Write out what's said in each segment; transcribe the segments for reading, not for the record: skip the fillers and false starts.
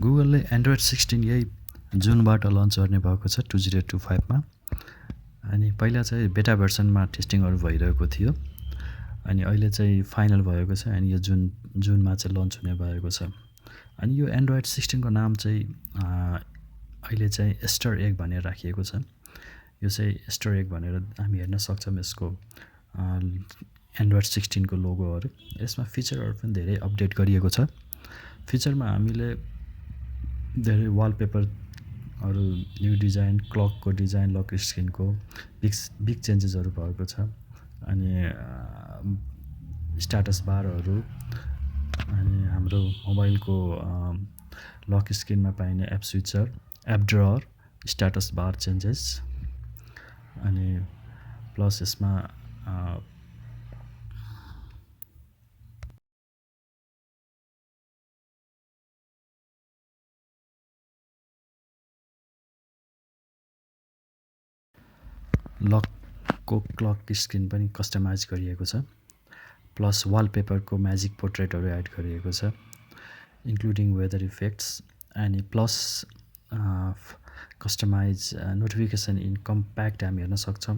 गुगलले एन्ड्रोइड 16 यही जुनबाट लन्च गर्ने भएको छ 2025 मा। अनि पहिला चाहिँ बेटा भर्सनमा टेस्टिङहरू भइरहेको थियो अनि अहिले चाहिँ फाइनल भएको छ अनि यो जुनमा चाहिँ लन्च हुने भएको छ। अनि यो एन्ड्रोइड 16 को नाम चाहिँ अहिले चाहिँ एस्टर एग भनेर राखिएको छ। यो चाहिँ एस्टर एग भनेर हामी हेर्न सक्छौँ यसको एन्ड्रोइड 16 को लोगोहरू। यसमा फिचरहरू पनि धेरै अपडेट गरिएको छ। फिचरमा हामीले धेरै वालपेपरहरू न्यू डिजाइन, क्लकको डिजाइन, लक स्क्रिनको बिग चेन्जेसहरू भएको छ। अनि स्ट्याटस बारहरू अनि हाम्रो मोबाइलको लक स्क्रिनमा पाइने app switcher, app drawer, status bar changes अनि प्लस यसमा लकको क्लक स्क्रिन पनि कस्टमाइज गरिएको छ। प्लस वालपेपरको म्याजिक पोर्ट्रेटहरू एड गरिएको छ इन्क्लुडिङ वेदर इफेक्ट्स अनि plus customise notification in compact हामी हेर्न सक्छौँ।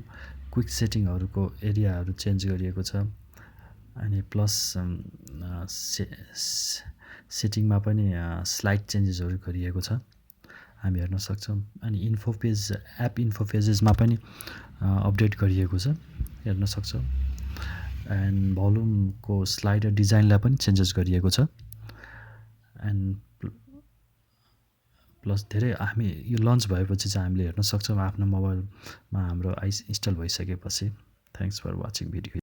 क्विक सेटिङहरूको एरियाहरू चेन्ज गरिएको छ अनि प्लस सेटिङमा पनि स्लाइड चेन्जेसहरू गरिएको छ हामी हेर्न सक्छौँ। अनि एप इन्फो पेजेसमा पनि अपडेट गरिएको छ हेर्न सक्छौँ। एन्ड भोल्युमको स्लाइडर डिजाइनलाई पनि चेन्जेस गरिएको छ। एन्ड प्लस धेरै हामी यो लन्च भएपछि चाहिँ हामीले हेर्न सक्छौँ आफ्नो मोबाइलमा हाम्रो इन्स्टल भइसकेपछि। Thanks for watching video.